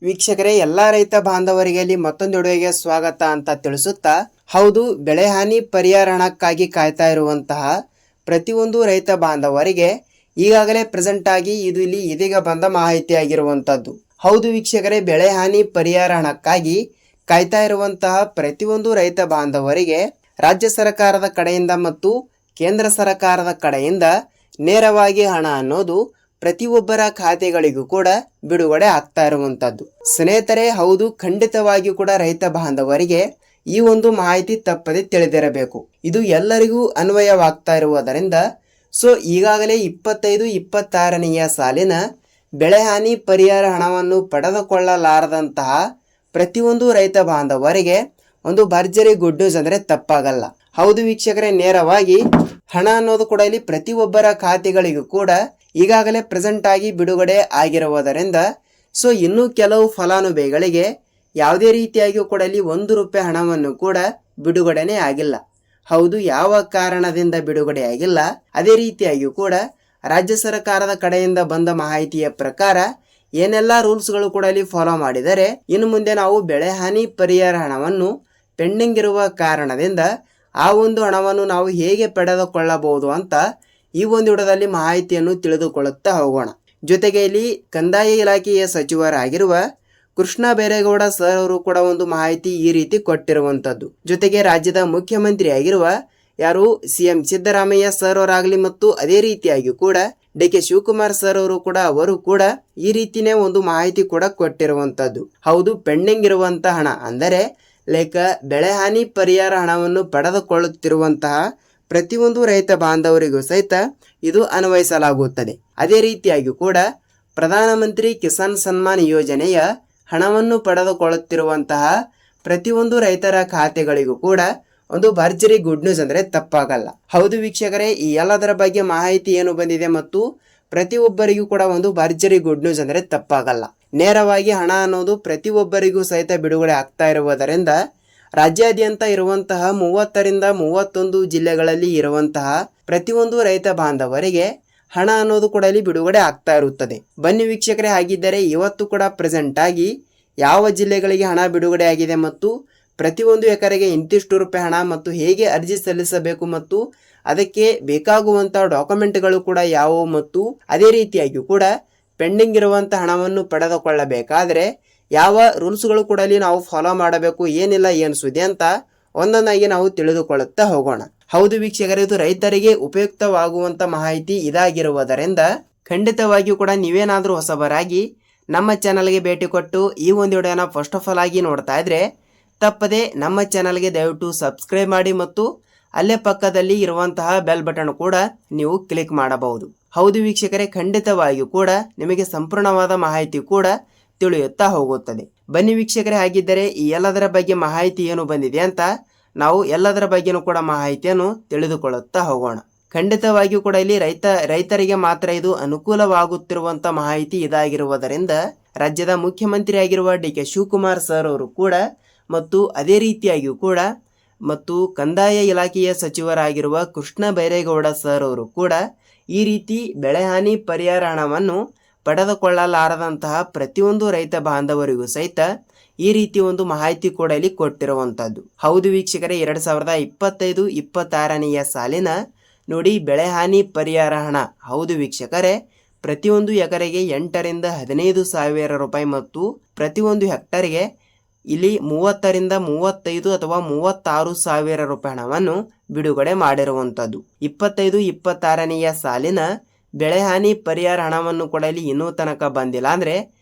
ವೀಕ್ಷಕರೇ, ಎಲ್ಲಾ ರೈತ ಬಾಂಧವರಿಗೆ ಅಲ್ಲಿ ಮತ್ತೊಂದು ವಿಡಿಯೋಗೆ ಸ್ವಾಗತ ಅಂತ ತಿಳಿಸುತ್ತಾ, ಹೌದು, ಬೆಳೆ ಹಾನಿ ಪರಿಹಾರ ಹಣಕ್ಕಾಗಿ ಕಾಯ್ತಾ ಇರುವಂತಹ ಪ್ರತಿಯೊಂದು ರೈತ ಬಾಂಧವರಿಗೆ ಈಗಾಗಲೇ ಪ್ರೆಸೆಂಟ್ ಆಗಿ ಇದು ಇಲ್ಲಿ ಇದೀಗ ಬಂದ ಮಾಹಿತಿ ಆಗಿರುವಂತದ್ದು. ಹೌದು ವೀಕ್ಷಕರೇ, ಬೆಳೆ ಹಾನಿ ಪರಿಹಾರ ಹಣಕ್ಕಾಗಿ ಕಾಯ್ತಾ ಇರುವಂತಹ ಪ್ರತಿಯೊಂದು ರೈತ ಬಾಂಧವರಿಗೆ ರಾಜ್ಯ ಸರ್ಕಾರದ ಕಡೆಯಿಂದ ಮತ್ತು ಕೇಂದ್ರ ಸರ್ಕಾರದ ಕಡೆಯಿಂದ ನೇರವಾಗಿ ಹಣ ಅನ್ನೋದು ಪ್ರತಿಯೊಬ್ಬರ ಖಾತೆಗಳಿಗೂ ಕೂಡ ಬಿಡುಗಡೆ ಆಗ್ತಾ ಇರುವಂತದ್ದು. ಸ್ನೇಹಿತರೆ, ಹೌದು, ಖಂಡಿತವಾಗಿಯೂ ಕೂಡ ರೈತ ಬಾಂಧವರಿಗೆ ಈ ಒಂದು ಮಾಹಿತಿ ತಪ್ಪದೆ ತಿಳಿದಿರಬೇಕು. ಇದು ಎಲ್ಲರಿಗೂ ಅನ್ವಯವಾಗ್ತಾ ಇರುವುದರಿಂದ ಈಗಾಗಲೇ 25-26ನೆಯ ಸಾಲಿನ ಬೆಳೆ ಹಾನಿ ಪರಿಹಾರ ಹಣವನ್ನು ಪಡೆದುಕೊಳ್ಳಲಾರದಂತಹ ಪ್ರತಿಯೊಂದು ರೈತ ಬಾಂಧವರಿಗೆ ಒಂದು ಭರ್ಜರಿ ಗುಡ್ ನ್ಯೂಸ್ ಅಂದ್ರೆ ತಪ್ಪಾಗಲ್ಲ. ಹೌದು ವೀಕ್ಷಕರೇ, ನೇರವಾಗಿ ಹಣ ಅನ್ನೋದು ಕೂಡ ಇಲ್ಲಿ ಪ್ರತಿಯೊಬ್ಬರ ಖಾತೆಗಳಿಗೂ ಕೂಡ ಈಗಾಗಲೇ ಪ್ರೆಸೆಂಟ್ ಆಗಿ ಬಿಡುಗಡೆ ಆಗಿರುವುದರಿಂದ ಇನ್ನು ಕೆಲವು ಫಲಾನುಭವಿಗಳಿಗೆ ಯಾವುದೇ ರೀತಿಯಾಗಿಯೂ ಕೂಡ ಇಲ್ಲಿ ₹1 ಹಣವನ್ನು ಕೂಡ ಬಿಡುಗಡೆನೇ ಆಗಿಲ್ಲ. ಹೌದು, ಯಾವ ಕಾರಣದಿಂದ ಬಿಡುಗಡೆ ಆಗಿಲ್ಲ, ಅದೇ ರೀತಿಯಾಗಿಯೂ ಕೂಡ ರಾಜ್ಯ ಸರ್ಕಾರದ ಕಡೆಯಿಂದ ಬಂದ ಮಾಹಿತಿಯ ಪ್ರಕಾರ ಏನೆಲ್ಲ ರೂಲ್ಸ್ಗಳು ಕೂಡ ಇಲ್ಲಿ ಫಾಲೋ ಮಾಡಿದರೆ ಇನ್ನು ಮುಂದೆ ನಾವು ಬೆಳೆ ಹಾನಿ ಪರಿಹಾರ ಹಣವನ್ನು ಪೆಂಡಿಂಗ್ ಇರುವ ಕಾರಣದಿಂದ ಆ ಒಂದು ಹಣವನ್ನು ನಾವು ಹೇಗೆ ಪಡೆದುಕೊಳ್ಳಬಹುದು ಅಂತ ಈ ಒಂದು ವಿಡಿಯೋದಲ್ಲಿ ಮಾಹಿತಿಯನ್ನು ತಿಳಿದುಕೊಳ್ಳುತ್ತಾ ಹೋಗೋಣ. ಜೊತೆಗೆ ಇಲ್ಲಿ ಕಂದಾಯ ಇಲಾಖೆಯ ಸಚಿವರಾಗಿರುವ ಕೃಷ್ಣ ಬೈರೇಗೌಡ ಸರ್ ಅವರು ಕೂಡ ಒಂದು ಮಾಹಿತಿ ಈ ರೀತಿ ಕೊಟ್ಟಿರುವಂತದ್ದು. ಜೊತೆಗೆ ರಾಜ್ಯದ ಮುಖ್ಯಮಂತ್ರಿ ಆಗಿರುವ ಯಾರು CM ಸಿದ್ದರಾಮಯ್ಯ ಸರ್ ಅವರಾಗಲಿ ಮತ್ತು ಅದೇ ರೀತಿಯಾಗಿ ಕೂಡ DK ಶಿವಕುಮಾರ್ ಸರ್ ಅವರು ಕೂಡ ಈ ರೀತಿನೇ ಒಂದು ಮಾಹಿತಿ ಕೂಡ ಕೊಟ್ಟಿರುವಂತದ್ದು. ಹೌದು, ಪೆಂಡಿಂಗ್ ಇರುವಂತಹ ಹಣ ಅಂದರೆ ಬೆಳೆ ಹಾನಿ ಪರಿಹಾರ ಹಣವನ್ನು ಪಡೆದುಕೊಳ್ಳುತ್ತಿರುವಂತಹ ಪ್ರತಿಯೊಂದು ರೈತ ಬಾಂಧವರಿಗೂ ಸಹಿತ ಇದು ಅನ್ವಯಿಸಲಾಗುತ್ತದೆ. ಅದೇ ರೀತಿಯಾಗಿ ಕೂಡ ಪ್ರಧಾನಮಂತ್ರಿ ಕಿಸಾನ್ ಸನ್ಮಾನ್ ಯೋಜನೆಯ ಹಣವನ್ನು ಪಡೆದುಕೊಳ್ಳುತ್ತಿರುವಂತಹ ಪ್ರತಿಯೊಂದು ರೈತರ ಖಾತೆಗಳಿಗೂ ಕೂಡ ಒಂದು ಭರ್ಜರಿ ಗುಡ್ ನ್ಯೂಸ್ ಅಂದ್ರೆ ತಪ್ಪಾಗಲ್ಲ. ಹೌದು ವೀಕ್ಷಕರೇ, ಈ ಎಲ್ಲದರ ಬಗ್ಗೆ ಮಾಹಿತಿ ಏನು ಬಂದಿದೆ ಮತ್ತು ಪ್ರತಿಯೊಬ್ಬರಿಗೂ ಕೂಡ ಒಂದು ಭರ್ಜರಿ ಗುಡ್ ನ್ಯೂಸ್ ಅಂದ್ರೆ ತಪ್ಪಾಗಲ್ಲ. ನೇರವಾಗಿ ಹಣ ಅನ್ನೋದು ಪ್ರತಿಯೊಬ್ಬರಿಗೂ ಸಹಿತ ಬಿಡುಗಡೆ ಆಗ್ತಾ ಇರುವುದರಿಂದ ರಾಜ್ಯಾದ್ಯಂತ ಇರುವಂತಹ 30ರಿಂದ 31 ಜಿಲ್ಲೆಗಳಲ್ಲಿ ಇರುವಂತಹ ಪ್ರತಿಯೊಂದು ರೈತ ಬಾಂಧವರಿಗೆ ಹಣ ಅನ್ನೋದು ಕೂಡ ಇಲ್ಲಿ ಬಿಡುಗಡೆ ಆಗ್ತಾ ಇರುತ್ತದೆ. ಬನ್ನಿ ವೀಕ್ಷಕರೇ, ಹಾಗಿದ್ದರೆ ಇವತ್ತು ಕೂಡ ಪ್ರೆಸೆಂಟ್ ಆಗಿ ಯಾವ ಜಿಲ್ಲೆಗಳಿಗೆ ಹಣ ಬಿಡುಗಡೆ ಆಗಿದೆ ಮತ್ತು ಪ್ರತಿಯೊಂದು ಎಕರೆಗೆ ಇಂತಿಷ್ಟು ರೂಪಾಯಿ ಹಣ ಮತ್ತು ಹೇಗೆ ಅರ್ಜಿ ಸಲ್ಲಿಸಬೇಕು ಮತ್ತು ಅದಕ್ಕೆ ಬೇಕಾಗುವಂತಹ ಡಾಕ್ಯುಮೆಂಟ್ಗಳು ಕೂಡ ಯಾವುವು ಮತ್ತು ಅದೇ ರೀತಿಯಾಗಿ ಕೂಡ ಪೆಂಡಿಂಗ್ ಇರುವಂತಹ ಹಣವನ್ನು ಪಡೆದುಕೊಳ್ಳಬೇಕಾದ್ರೆ ಯಾವ ರೂಲ್ಸ್ಗಳು ಕೂಡ ಇಲ್ಲಿ ನಾವು ಫಾಲೋ ಮಾಡಬೇಕು, ಏನಿಲ್ಲ ಏನು ಸುದ್ದಿ ಅಂತ ಒಂದೊಂದಾಗಿ ನಾವು ತಿಳಿದುಕೊಳ್ಳುತ್ತಾ ಹೋಗೋಣ. ಹೌದು ವೀಕ್ಷಕರೇ, ಇದು ರೈತರಿಗೆ ಉಪಯುಕ್ತವಾಗುವಂತ ಮಾಹಿತಿ ಇದಾಗಿರುವುದರಿಂದ ಖಂಡಿತವಾಗಿಯೂ ಕೂಡ ನೀವೇನಾದರೂ ಹೊಸಬರಾಗಿ ನಮ್ಮ ಚಾನಲ್ಗೆ ಭೇಟಿ ಕೊಟ್ಟು ಈ ಒಂದು ವಿಡಿಯೋನ ಫಸ್ಟ್ ಆಫ್ ಆಲ್ ಆಗಿ ನೋಡ್ತಾ ಇದ್ರೆ ತಪ್ಪದೆ ನಮ್ಮ ಚಾನಲ್ಗೆ ದಯವಿಟ್ಟು ಸಬ್ಸ್ಕ್ರೈಬ್ ಮಾಡಿ ಮತ್ತು ಅಲ್ಲೇ ಪಕ್ಕದಲ್ಲಿ ಇರುವಂತಹ ಬೆಲ್ ಬಟನ್ ಕೂಡ ನೀವು ಕ್ಲಿಕ್ ಮಾಡಬಹುದು. ಹೌದು ವೀಕ್ಷಕರೇ, ಖಂಡಿತವಾಗಿಯೂ ಕೂಡ ನಿಮಗೆ ಸಂಪೂರ್ಣವಾದ ಮಾಹಿತಿ ಕೂಡ ತಿಳಿಯುತ್ತಾ ಹೋಗುತ್ತದೆ. ಬನ್ನಿ ವೀಕ್ಷಕರೇ, ಹಾಗಿದ್ದರೆ ಈ ಎಲ್ಲದರ ಬಗ್ಗೆ ಮಾಹಿತಿ ಏನು ಬಂದಿದೆ ಅಂತ ನಾವು ಎಲ್ಲದರ ಬಗ್ಗೆನೂ ಕೂಡ ಮಾಹಿತಿಯನ್ನು ತಿಳಿದುಕೊಳ್ಳುತ್ತಾ ಹೋಗೋಣ. ಖಂಡಿತವಾಗಿಯೂ ಕೂಡ ಇಲ್ಲಿ ರೈತರಿಗೆ ಮಾತ್ರ ಇದು ಅನುಕೂಲವಾಗುತ್ತಿರುವಂತ ಮಾಹಿತಿ ಇದಾಗಿರುವುದರಿಂದ ರಾಜ್ಯದ ಮುಖ್ಯಮಂತ್ರಿ ಆಗಿರುವ DK ಶಿವಕುಮಾರ್ ಸರ್ ಅವರು ಕೂಡ ಮತ್ತು ಅದೇ ರೀತಿಯಾಗಿಯೂ ಕೂಡ ಮತ್ತು ಕಂದಾಯ ಇಲಾಖೆಯ ಸಚಿವರಾಗಿರುವ ಕೃಷ್ಣ ಬೈರೇಗೌಡ ಸರ್ ಅವರು ಕೂಡ ಈ ರೀತಿ ಬೆಳೆ ಹಾನಿ ಪರಿಹಾರ ಹಣವನ್ನು ಪಡೆದುಕೊಳ್ಳಲಾರದಂತಹ ಪ್ರತಿಯೊಂದು ರೈತ ಬಾಂಧವರಿಗೂ ಸಹಿತ ಈ ರೀತಿ ಒಂದು ಮಾಹಿತಿ ಕೂಡ ಇಲ್ಲಿ ಕೊಟ್ಟಿರುವಂತದ್ದು. ಹೌದು ವೀಕ್ಷಕರೇ, 2025-26ನೆಯ ಸಾಲಿನ ನೋಡಿ ಬೆಳೆ ಹಾನಿ ಪರಿಹಾರ ಹಣ. ಹೌದು ವೀಕ್ಷಕರೇ, ಪ್ರತಿಯೊಂದು ಎಕರೆಗೆ 8ರಿಂದ 15 ಸಾವಿರ ರೂಪಾಯಿ ಮತ್ತು ಪ್ರತಿಯೊಂದು ಹೆಕ್ಟರ್ಗೆ ಇಲ್ಲಿ 30ರಿಂದ 35 ಅಥವಾ 36 ಸಾವಿರ ರೂಪಾಯಿ ಹಣವನ್ನು ಬಿಡುಗಡೆ ಮಾಡಿರುವಂತದ್ದು. 25-26ನೆಯ ಸಾಲಿನ ಬೆಳೆ ಹಾನಿ ಪರಿಹಾರ ಹಣವನ್ನು ಕೂಡ ಇಲ್ಲಿ ಇನ್ನೂ ತನಕ ಬಂದಿಲ್ಲ ಅಂದ್ರೆ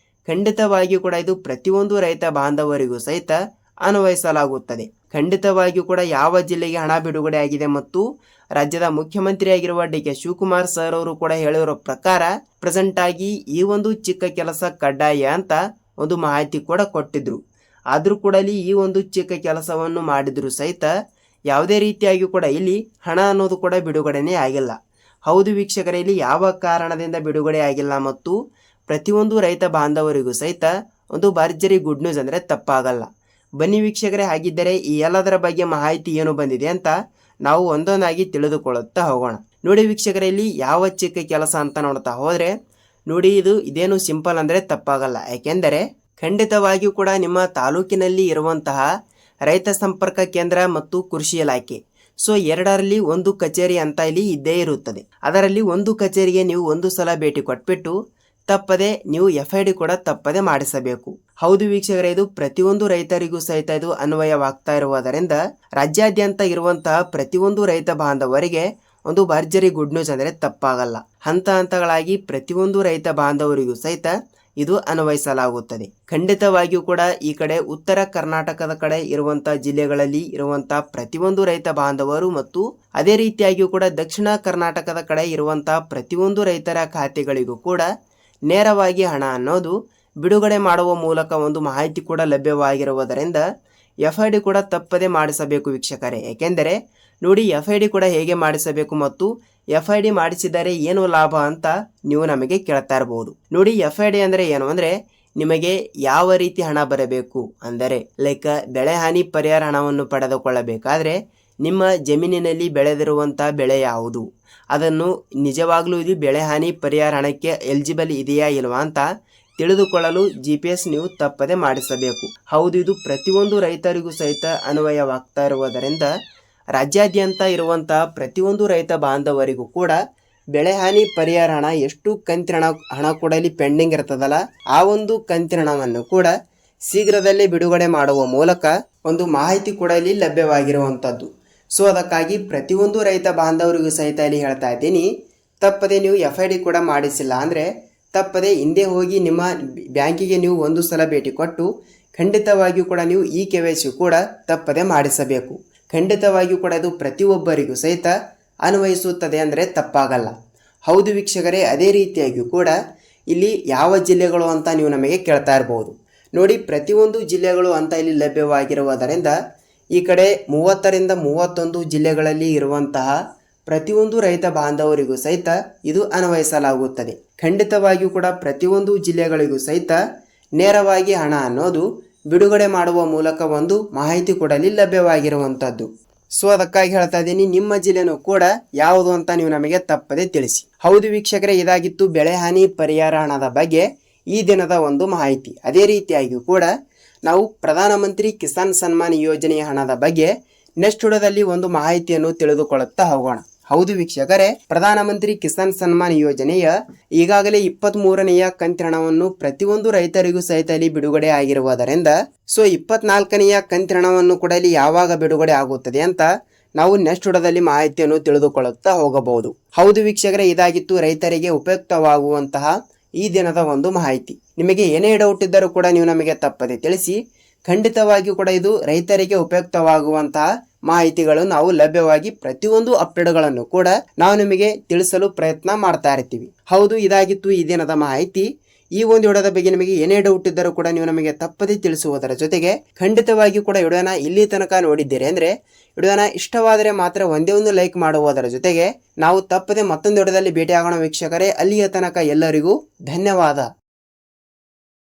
ಖಂಡಿತವಾಗಿಯೂ ಕೂಡ ಇದು ಪ್ರತಿಯೊಂದು ರೈತ ಬಾಂಧವರಿಗೂ ಸಹಿತ ಅನ್ವಯಿಸಲಾಗುತ್ತದೆ. ಖಂಡಿತವಾಗಿಯೂ ಕೂಡ ಯಾವ ಜಿಲ್ಲೆಗೆ ಹಣ ಬಿಡುಗಡೆ ಆಗಿದೆ ಮತ್ತು ರಾಜ್ಯದ ಮುಖ್ಯಮಂತ್ರಿ ಆಗಿರುವ DK ಶಿವಕುಮಾರ್ ಸರ್ ಅವರು ಕೂಡ ಹೇಳಿರೋ ಪ್ರಕಾರ ಪ್ರೆಸೆಂಟ್ ಆಗಿ ಈ ಒಂದು ಚಿಕ್ಕ ಕೆಲಸ ಕಡ್ಡಾಯ ಅಂತ ಒಂದು ಮಾಹಿತಿ ಕೂಡ ಕೊಟ್ಟಿದ್ರು. ಆದ್ರೂ ಕೂಡ ಇಲ್ಲಿ ಈ ಒಂದು ಚಿಕ್ಕ ಕೆಲಸವನ್ನು ಮಾಡಿದ್ರು ಸಹಿತ ಯಾವುದೇ ರೀತಿಯಾಗಿ ಕೂಡ ಇಲ್ಲಿ ಹಣ ಅನ್ನೋದು ಕೂಡ ಬಿಡುಗಡೆನೇ ಆಗಿಲ್ಲ. ಹೌದು ವೀಕ್ಷಕರೇ, ಇಲ್ಲಿ ಯಾವ ಕಾರಣದಿಂದ ಬಿಡುಗಡೆ ಆಗಿಲ್ಲ ಮತ್ತು ಪ್ರತಿಯೊಂದು ರೈತ ಬಾಂಧವರಿಗೂ ಸಹಿತ ಒಂದು ಭರ್ಜರಿ ಗುಡ್ ನ್ಯೂಸ್ ಅಂದ್ರೆ ತಪ್ಪಾಗಲ್ಲ. ಬನ್ನಿ ವೀಕ್ಷಕರೇ, ಹಾಗಿದ್ದರೆ ಈ ಎಲ್ಲದರ ಬಗ್ಗೆ ಮಾಹಿತಿ ಏನು ಬಂದಿದೆ ಅಂತ ನಾವು ಒಂದೊಂದಾಗಿ ತಿಳಿದುಕೊಳ್ಳುತ್ತಾ ಹೋಗೋಣ. ನೋಡಿ ವೀಕ್ಷಕರೇ, ಇಲ್ಲಿ ಯಾವ ಚಿಕ್ಕ ಕೆಲಸ ಅಂತ ನೋಡ್ತಾ ಹೋದ್ರೆ ನೋಡಿ ಇದೇನು ಸಿಂಪಲ್ ಅಂದ್ರೆ ತಪ್ಪಾಗಲ್ಲ. ಯಾಕೆಂದರೆ ಖಂಡಿತವಾಗಿಯೂ ಕೂಡ ನಿಮ್ಮ ತಾಲೂಕಿನಲ್ಲಿ ಇರುವಂತಹ ರೈತ ಸಂಪರ್ಕ ಕೇಂದ್ರ ಮತ್ತು ಕೃಷಿ ಇಲಾಖೆ ಸೊ ಎರಡರಲ್ಲಿ ಒಂದು ಕಚೇರಿ ಅಂತ ಇಲ್ಲಿ ಇದ್ದೇ ಇರುತ್ತದೆ. ಅದರಲ್ಲಿ ಒಂದು ಕಚೇರಿಗೆ ನೀವು ಒಂದು ಸಲ ಭೇಟಿ ಕೊಟ್ಬಿಟ್ಟು ತಪ್ಪದೆ ನೀವು FID ಕೂಡ ತಪ್ಪದೆ ಮಾಡಿಸಬೇಕು. ಹೌದು ವೀಕ್ಷಕರೇ, ಇದು ಪ್ರತಿಯೊಂದು ರೈತರಿಗೂ ಸಹಿತ ಇದು ಅನ್ವಯವಾಗ್ತಾ ಇರುವುದರಿಂದ ರಾಜ್ಯಾದ್ಯಂತ ಇರುವಂತಹ ಪ್ರತಿಯೊಂದು ರೈತ ಬಾಂಧವರಿಗೆ ಒಂದು ಭರ್ಜರಿ ಗುಡ್ ನ್ಯೂಸ್ ಅಂದರೆ ತಪ್ಪಾಗಲ್ಲ. ಹಂತ ಹಂತಗಳಾಗಿ ಪ್ರತಿಯೊಂದು ರೈತ ಬಾಂಧವರಿಗೂ ಸಹಿತ ಇದು ಅನ್ವಯಿಸಲಾಗುತ್ತದೆ. ಖಂಡಿತವಾಗಿಯೂ ಕೂಡ ಈ ಕಡೆ ಉತ್ತರ ಕರ್ನಾಟಕದ ಕಡೆ ಇರುವಂತಹ ಜಿಲ್ಲೆಗಳಲ್ಲಿ ಇರುವಂತಹ ಪ್ರತಿಯೊಂದು ರೈತ ಬಾಂಧವರು ಮತ್ತು ಅದೇ ರೀತಿಯಾಗಿಯೂ ಕೂಡ ದಕ್ಷಿಣ ಕರ್ನಾಟಕದ ಕಡೆ ಇರುವಂತಹ ಪ್ರತಿಯೊಂದು ರೈತರ ಖಾತೆಗಳಿಗೂ ಕೂಡ ನೇರವಾಗಿ ಹಣ ಅನ್ನೋದು ಬಿಡುಗಡೆ ಮಾಡುವ ಮೂಲಕ ಒಂದು ಮಾಹಿತಿ ಕೂಡ ಲಭ್ಯವಾಗಿರುವುದರಿಂದ FID ಕೂಡ ತಪ್ಪದೆ ಮಾಡಿಸಬೇಕು ವೀಕ್ಷಕರೇ. ಏಕೆಂದರೆ ನೋಡಿ, FID ಕೂಡ ಹೇಗೆ ಮಾಡಿಸಬೇಕು ಮತ್ತು FID ಮಾಡಿಸಿದರೆ ಏನು ಲಾಭ ಅಂತ ನೀವು ನಮಗೆ ಕೇಳ್ತಾ ಇರಬಹುದು. ನೋಡಿ, FID ಅಂದರೆ ಏನು ಅಂದರೆ ನಿಮಗೆ ಯಾವ ರೀತಿ ಹಣ ಬರಬೇಕು ಅಂದರೆ ಲೈಕ್ ಬೆಳೆ ಹಾನಿ ಪರಿಹಾರ ಹಣವನ್ನು ಪಡೆದುಕೊಳ್ಳಬೇಕಾದ್ರೆ ನಿಮ್ಮ ಜಮೀನಿನಲ್ಲಿ ಬೆಳೆದಿರುವಂತಹ ಬೆಳೆ ಯಾವುದು, ಅದನ್ನು ನಿಜವಾಗ್ಲೂ ಇದು ಬೆಳೆ ಹಾನಿ ಪರಿಹಾರ ಹಣಕ್ಕೆ ಎಲಿಜಿಬಲ್ ಇದೆಯಾ ಇಲ್ವಾ ಅಂತ ತಿಳಿದುಕೊಳ್ಳಲು GPS ನೀವು ತಪ್ಪದೆ ಮಾಡಿಸಬೇಕು. ಹೌದು, ಇದು ಪ್ರತಿಯೊಂದು ರೈತರಿಗೂ ಸಹಿತ ಅನ್ವಯವಾಗ್ತಾ ಇರುವುದರಿಂದ ರಾಜ್ಯಾದ್ಯಂತ ಇರುವಂತಹ ಪ್ರತಿಯೊಂದು ರೈತ ಬಾಂಧವರಿಗೂ ಕೂಡ ಬೆಳೆ ಹಾನಿ ಪರಿಹಾರ ಹಣ ಎಷ್ಟು ಕಂತಿನ ಹಣ ಕೂಡ ಇಲ್ಲಿ ಪೆಂಡಿಂಗ್ ಇರ್ತದಲ್ಲ, ಆ ಒಂದು ಕಂತಿನ ಹಣವನ್ನು ಕೂಡ ಶೀಘ್ರದಲ್ಲೇ ಬಿಡುಗಡೆ ಮಾಡುವ ಮೂಲಕ ಒಂದು ಮಾಹಿತಿ ಕೂಡ ಇಲ್ಲಿ ಲಭ್ಯವಾಗಿರುವಂಥದ್ದು. ಸೊ ಅದಕ್ಕಾಗಿ ಪ್ರತಿಯೊಂದು ರೈತ ಬಾಂಧವರಿಗೂ ಸಹಿತ ಇಲ್ಲಿ ಹೇಳ್ತಾ ಇದ್ದೀನಿ, ತಪ್ಪದೆ ನೀವು FID ಕೂಡ ಮಾಡಿಸಿಲ್ಲ ಅಂದರೆ ತಪ್ಪದೆ ಹಿಂದೆ ಹೋಗಿ ನಿಮ್ಮ ಬ್ಯಾಂಕಿಗೆ ನೀವು ಒಂದು ಸಲ ಭೇಟಿ ಕೊಟ್ಟು ಖಂಡಿತವಾಗಿಯೂ ಕೂಡ ನೀವು ಈ KYC ಕೂಡ ತಪ್ಪದೆ ಮಾಡಿಸಬೇಕು. ಖಂಡಿತವಾಗಿಯೂ ಕೂಡ ಇದು ಪ್ರತಿಯೊಬ್ಬರಿಗೂ ಸಹಿತ ಅನ್ವಯಿಸುತ್ತದೆ ಅಂದರೆ ತಪ್ಪಾಗಲ್ಲ. ಹೌದು ವೀಕ್ಷಕರೇ, ಅದೇ ರೀತಿಯಾಗಿಯೂ ಕೂಡ ಇಲ್ಲಿ ಯಾವ ಜಿಲ್ಲೆಗಳು ಅಂತ ನೀವು ನಮಗೆ ಕೇಳ್ತಾ ಇರಬಹುದು. ನೋಡಿ, ಪ್ರತಿಯೊಂದು ಜಿಲ್ಲೆಗಳು ಅಂತ ಇಲ್ಲಿ ಲಭ್ಯವಾಗಿರುವುದರಿಂದ ಈ ಕಡೆ 30ರಿಂದ 31 ಜಿಲ್ಲೆಗಳಲ್ಲಿ ಇರುವಂತಹ ಪ್ರತಿಯೊಂದು ರೈತ ಬಾಂಧವರಿಗೂ ಸಹಿತ ಇದು ಅನ್ವಯಿಸಲಾಗುತ್ತದೆ. ಖಂಡಿತವಾಗಿಯೂ ಕೂಡ ಪ್ರತಿಯೊಂದು ಜಿಲ್ಲೆಗಳಿಗೂ ಸಹಿತ ನೇರವಾಗಿ ಹಣ ಅನ್ನೋದು ಬಿಡುಗಡೆ ಮಾಡುವ ಮೂಲಕ ಒಂದು ಮಾಹಿತಿ ಕೂಡ ಇಲ್ಲಿ ಲಭ್ಯವಾಗಿರುವಂಥದ್ದು. ಸೊ ಅದಕ್ಕಾಗಿ ಹೇಳ್ತಾ ಇದ್ದೀನಿ, ನಿಮ್ಮ ಜಿಲ್ಲೆನೂ ಕೂಡ ಯಾವುದು ಅಂತ ನೀವು ನಮಗೆ ತಪ್ಪದೆ ತಿಳಿಸಿ. ಹೌದು ವೀಕ್ಷಕರೇ, ಇದಾಗಿತ್ತು ಬೆಳೆ ಹಾನಿ ಪರಿಹಾರ ಹಣದ ಬಗ್ಗೆ ಈ ದಿನದ ಒಂದು ಮಾಹಿತಿ. ಅದೇ ರೀತಿಯಾಗಿಯೂ ಕೂಡ ನಾವು ಪ್ರಧಾನಮಂತ್ರಿ ಕಿಸಾನ್ ಸನ್ಮಾನ್ ಯೋಜನೆಯ ಹಣದ ಬಗ್ಗೆ ನೆಕ್ಸ್ಟ್ ವಿಡಿಯೋದಲ್ಲಿ ಒಂದು ಮಾಹಿತಿಯನ್ನು ತಿಳಿದುಕೊಳ್ಳುತ್ತಾ ಹೋಗೋಣ. ಹೌದು ವೀಕ್ಷಕರೇ, ಪ್ರಧಾನಮಂತ್ರಿ ಕಿಸಾನ್ ಸನ್ಮಾನ್ ಯೋಜನೆಯ ಈಗಾಗಲೇ 23ನೆಯ ಕಂತಿನ ಹಣವನ್ನು ಪ್ರತಿಯೊಂದು ರೈತರಿಗೂ ಸಹಿತ ಇಲ್ಲಿ ಬಿಡುಗಡೆ ಆಗಿರುವುದರಿಂದ ಸೊ 24ನೆಯ ಕಂತಿನ ಹಣವನ್ನು ಕೂಡ ಇಲ್ಲಿ ಯಾವಾಗ ಬಿಡುಗಡೆ ಆಗುತ್ತದೆ ಅಂತ ನಾವು ನೆಕ್ಸ್ಟ್ ವಿಡಿಯೋದಲ್ಲಿ ಮಾಹಿತಿಯನ್ನು ತಿಳಿದುಕೊಳ್ಳುತ್ತಾ ಹೋಗಬಹುದು. ಹೌದು ವೀಕ್ಷಕರೇ, ಇದಾಗಿತ್ತು ರೈತರಿಗೆ ಉಪಯುಕ್ತವಾಗುವಂತಹ ಈ ದಿನದ ಒಂದು ಮಾಹಿತಿ. ನಿಮಗೆ ಏನೇ ಡೌಟ್ ಇದ್ದರೂ ಕೂಡ ನೀವು ನಮಗೆ ತಪ್ಪದೆ ತಿಳಿಸಿ. ಖಂಡಿತವಾಗಿಯೂ ಕೂಡ ಇದು ರೈತರಿಗೆ ಉಪಯುಕ್ತವಾಗುವಂತಹ ಮಾಹಿತಿಗಳು ನಾವು ಲಭ್ಯವಾಗಿ ಪ್ರತಿಯೊಂದು ಅಪ್ಡೇಟ್ಗಳನ್ನು ಕೂಡ ನಾವು ನಿಮಗೆ ತಿಳಿಸಲು ಪ್ರಯತ್ನ ಮಾಡ್ತಾ ಇರ್ತೀವಿ. ಹೌದು, ಇದಾಗಿತ್ತು ಈ ದಿನದ ಮಾಹಿತಿ. ಈ ಒಂದು ವಿಡಿಯೋದ ಬಗ್ಗೆ ನಿಮಗೆ ಏನೇ ಡೌಟ್ ಇದ್ದರೂ ಕೂಡ ನೀವು ನಮಗೆ ತಪ್ಪದೆ ತಿಳಿಸುವುದರ ಜೊತೆಗೆ ಖಂಡಿತವಾಗಿಯೂ ಕೂಡ ವಿಡಿಯೋನ ಇಲ್ಲಿ ತನಕ ನೋಡಿದ್ದೀರಿ ಅಂದರೆ ವಿಡಿಯೋನ ಇಷ್ಟವಾದರೆ ಮಾತ್ರ ಒಂದೇ ಒಂದು ಲೈಕ್ ಮಾಡುವುದರ ಜೊತೆಗೆ ನಾವು ತಪ್ಪದೆ ಮತ್ತೊಂದು ವಿಡಿಯೋದಲ್ಲಿ ಭೇಟಿ ಆಗೋಣ ವೀಕ್ಷಕರೇ. ಅಲ್ಲಿಯ ತನಕ ಎಲ್ಲರಿಗೂ ಧನ್ಯವಾದ.